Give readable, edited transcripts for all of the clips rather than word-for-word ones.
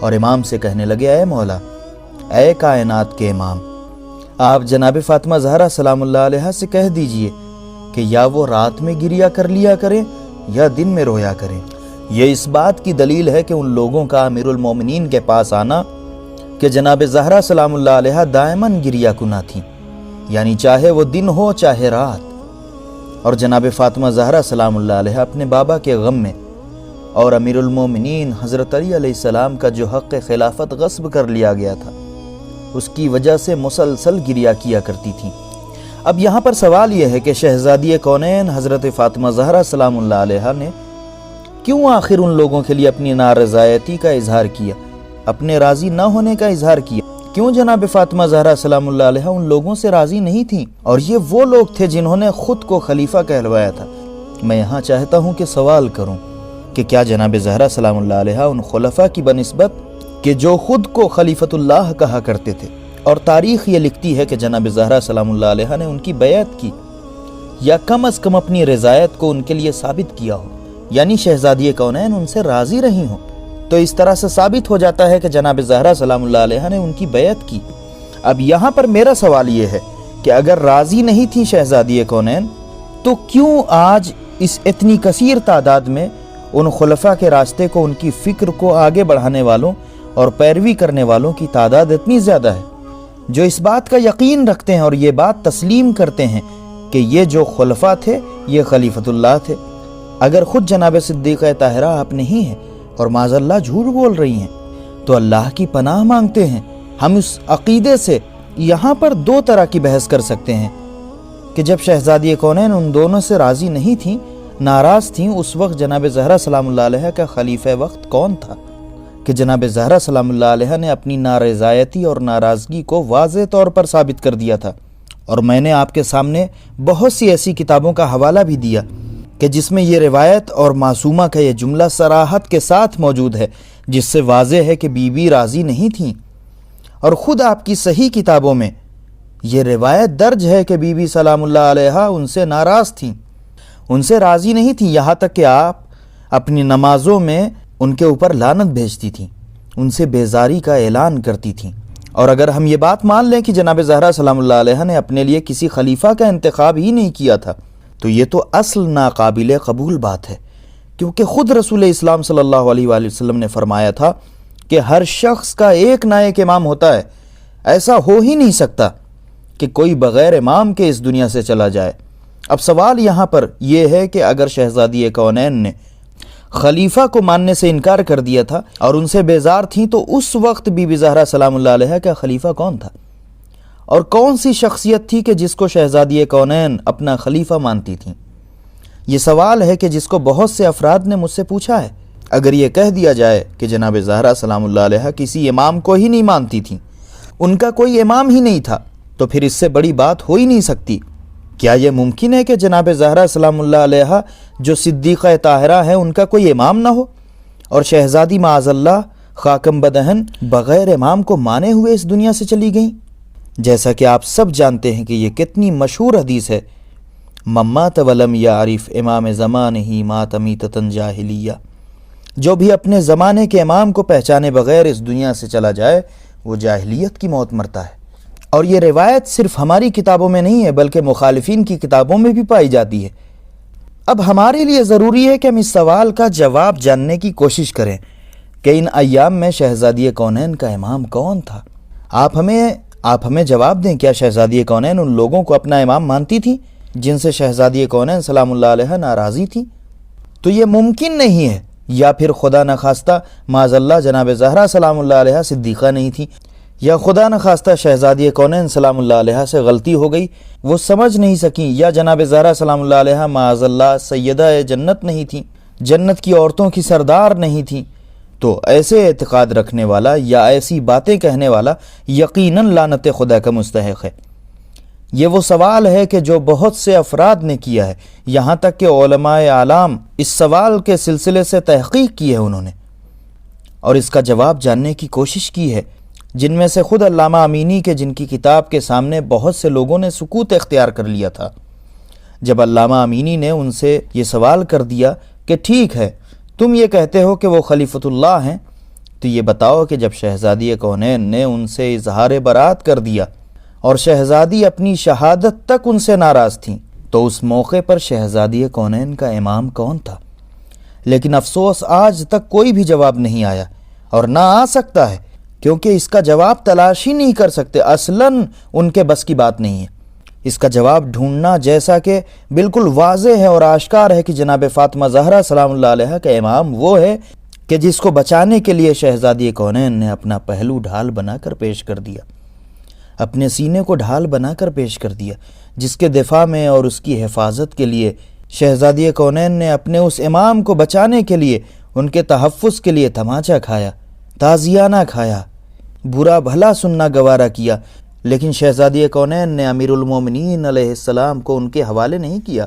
اور امام سے کہنے لگے اے مولا، اے کائنات کے امام، آپ جناب فاطمہ زہرا سلام اللہ علیہا سے کہہ دیجئے کہ یا وہ رات میں گریا کر لیا کریں یا دن میں رویا کریں۔ یہ اس بات کی دلیل ہے کہ ان لوگوں کا امیر المومنین کے پاس آنا کہ جناب زہرا سلام اللہ علیہا دائماً گریا کنا تھیں، یعنی چاہے وہ دن ہو چاہے رات، اور جناب فاطمہ زہرا سلام اللہ علیہا اپنے بابا کے غم میں اور امیر المومنین حضرت علی علیہ السلام کا جو حق خلافت غصب کر لیا گیا تھا اس کی وجہ سے مسلسل گریا کیا کرتی تھیں۔ اب یہاں پر سوال یہ ہے کہ شہزادی کونین حضرت فاطمہ زہرا سلام اللہ علیہا نے کیوں آخر ان لوگوں کے لیے اپنی نارضایتی کا اظہار کیا، اپنے راضی نہ ہونے کا اظہار کیا؟ کیوں جناب فاطمہ زہرا سلام اللہ علیہا ان لوگوں سے راضی نہیں تھیں؟ اور یہ وہ لوگ تھے جنہوں نے خود کو خلیفہ کہلوایا تھا۔ میں یہاں چاہتا ہوں کہ سوال کروں کہ کیا جناب زہرا سلام اللہ علیہا ان خلفاء کی بنسبت کہ جو خود کو خلیفۃ اللہ کہا کرتے تھے، اور تاریخ یہ لکھتی ہے کہ جناب زہرا سلام اللہ علیہا نے ان کی بیعت کی، یا کم از کم اپنی رضایت کو ان کے لیے ثابت کیا ہو، یعنی شہزادی کونین ان سے راضی رہی ہوں، تو اس طرح سے ثابت ہو جاتا ہے کہ جناب زہرا سلام اللہ علیہا نے ان کی بیعت کی۔ اب یہاں پر میرا سوال یہ ہے کہ اگر راضی نہیں تھی شہزادی کونین تو کیوں آج اس اتنی کثیر تعداد میں ان خلفاء کے راستے کو، ان کی فکر کو آگے بڑھانے والوں اور پیروی کرنے والوں کی تعداد اتنی زیادہ ہے جو اس بات کا یقین رکھتے ہیں اور یہ بات تسلیم کرتے ہیں کہ یہ جو خلفاء تھے یہ خلیفۃ اللہ تھے؟ اگر خود جناب صدیقہ طاہرہ آپ نہیں ہیں اور معاذ اللہ جھوٹ بول رہی ہیں تو اللہ کی پناہ مانگتے ہیں۔ ہم اس عقیدے سے یہاں پر دو طرح کی بحث کر سکتے ہیں کہ جب شہزادی کونین ان دونوں سے راضی نہیں تھیں، ناراض تھیں، اس وقت جناب زہرا سلام اللہ علیہ کا خلیفہ وقت کون تھا کہ جناب زہرا سلام اللہ علیہ نے اپنی نارضایتی اور ناراضگی کو واضح طور پر ثابت کر دیا تھا؟ اور میں نے آپ کے سامنے بہت سی ایسی کتابوں کا حوالہ بھی دیا کہ جس میں یہ روایت اور معصومہ کا یہ جملہ صراحت کے ساتھ موجود ہے، جس سے واضح ہے کہ بی بی راضی نہیں تھیں، اور خود آپ کی صحیح کتابوں میں یہ روایت درج ہے کہ بی بی سلام اللہ علیہا ان سے ناراض تھیں، ان سے راضی نہیں تھیں، یہاں تک کہ آپ اپنی نمازوں میں ان کے اوپر لعنت بھیجتی تھیں، ان سے بیزاری کا اعلان کرتی تھیں۔ اور اگر ہم یہ بات مان لیں کہ جناب زہرا سلام اللہ علیہ نے اپنے لیے کسی خلیفہ کا انتخاب ہی نہیں کیا تھا تو یہ تو اصل ناقابل قبول بات ہے، کیونکہ خود رسول اسلام صلی اللہ علیہ وآلہ وسلم نے فرمایا تھا کہ ہر شخص کا ایک نہ ایک امام ہوتا ہے، ایسا ہو ہی نہیں سکتا کہ کوئی بغیر امام کے اس دنیا سے چلا جائے۔ اب سوال یہاں پر یہ ہے کہ اگر شہزادی کونین نے خلیفہ کو ماننے سے انکار کر دیا تھا اور ان سے بیزار تھیں تو اس وقت بی بی زہرا سلام اللہ علیہ کا خلیفہ کون تھا، اور کون سی شخصیت تھی کہ جس کو شہزادی کونین اپنا خلیفہ مانتی تھیں؟ یہ سوال ہے کہ جس کو بہت سے افراد نے مجھ سے پوچھا ہے۔ اگر یہ کہہ دیا جائے کہ جناب زہرا سلام اللہ علیہ کسی امام کو ہی نہیں مانتی تھیں، ان کا کوئی امام ہی نہیں تھا، تو پھر اس سے بڑی بات ہو ہی نہیں سکتی۔ کیا یہ ممکن ہے کہ جناب زہرا سلام اللہ علیہ جو صدیقہ طاہرہ ہیں ان کا کوئی امام نہ ہو، اور شہزادی معاذ اللہ خاکم بدہن بغیر امام کو مانے ہوئے اس دنیا سے چلی گئیں؟ جیسا کہ آپ سب جانتے ہیں کہ یہ کتنی مشہور حدیث ہے، ممات ولم یعرف امام زمانہ مات میتۃ جاہلیہ، جو بھی اپنے زمانے کے امام کو پہچانے بغیر اس دنیا سے چلا جائے وہ جاہلیت کی موت مرتا ہے۔ اور یہ روایت صرف ہماری کتابوں میں نہیں ہے بلکہ مخالفین کی کتابوں میں بھی پائی جاتی ہے۔ اب ہمارے لیے ضروری ہے کہ ہم اس سوال کا جواب جاننے کی کوشش کریں کہ ان ایام میں شہزادی کونین کا امام کون تھا۔ آپ ہمیں جواب دیں، کیا شہزادی کونین ان لوگوں کو اپنا امام مانتی تھی جن سے شہزادی کونین سلام اللہ علیہ ناراضی تھی؟ تو یہ ممکن نہیں ہے، یا پھر خدا نخواستہ معاذ اللہ جناب زہرا سلام اللہ علیہ صدیقہ نہیں تھی، یا خدا نخواستہ شہزادی کونین سلام اللہ علیہ سے غلطی ہو گئی، وہ سمجھ نہیں سکیں، یا جناب زہرا سلام اللہ علیہ معاذ اللہ سیدہ جنت نہیں تھیں، جنت کی عورتوں کی سردار نہیں تھیں، تو ایسے اعتقاد رکھنے والا یا ایسی باتیں کہنے والا یقیناً لعنت خدا کا مستحق ہے۔ یہ وہ سوال ہے کہ جو بہت سے افراد نے کیا ہے، یہاں تک کہ علماء اعلام اس سوال کے سلسلے سے تحقیق کی ہے انہوں نے، اور اس کا جواب جاننے کی کوشش کی ہے، جن میں سے خود علامہ امینی کے جن کی کتاب کے سامنے بہت سے لوگوں نے سکوت اختیار کر لیا تھا۔ جب علامہ امینی نے ان سے یہ سوال کر دیا کہ ٹھیک ہے تم یہ کہتے ہو کہ وہ خلیفۃ اللہ ہیں، تو یہ بتاؤ کہ جب شہزادی کونین نے ان سے اظہار برات کر دیا اور شہزادی اپنی شہادت تک ان سے ناراض تھیں، تو اس موقع پر شہزادی کونین کا امام کون تھا؟ لیکن افسوس آج تک کوئی بھی جواب نہیں آیا، اور نہ آ سکتا ہے، کیونکہ اس کا جواب تلاش ہی نہیں کر سکتے، اصلاً ان کے بس کی بات نہیں ہے۔ اس کا جواب ڈھونڈنا جیسا کہ بالکل واضح ہے اور آشکار ہے کہ جناب فاطمہ زہرا سلام اللہ علیہا کا امام وہ ہے کہ جس کو بچانے کے لیے شہزادی کونین نے اپنا پہلو ڈھال بنا کر پیش کر دیا، اپنے سینے کو ڈھال بنا کر پیش کر دیا، جس کے دفاع میں اور اس کی حفاظت کے لیے شہزادی کونین نے اپنے اس امام کو بچانے کے لیے، ان کے تحفظ کے لیے تماچا کھایا، تازیانہ کھایا، برا بھلا سننا گوارا کیا، لیکن شہزادی کونین نے امیر المومنین علیہ السلام کو ان کے حوالے نہیں کیا۔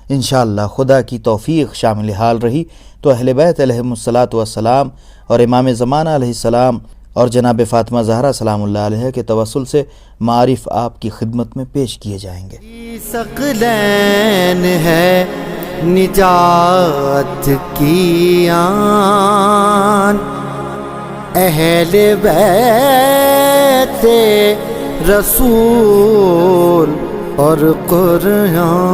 انشاءاللہ خدا کی توفیق شامل حال رہی تو اہل بیت علیہم السلام اور امام زمانہ علیہ السلام اور جناب فاطمہ زہرا سلام اللہ علیہ کے توسل سے معارف آپ کی خدمت میں پیش کیے جائیں گے۔ ثقلین ہے نجات کی آن، اہل بیت رسول اور قرآن۔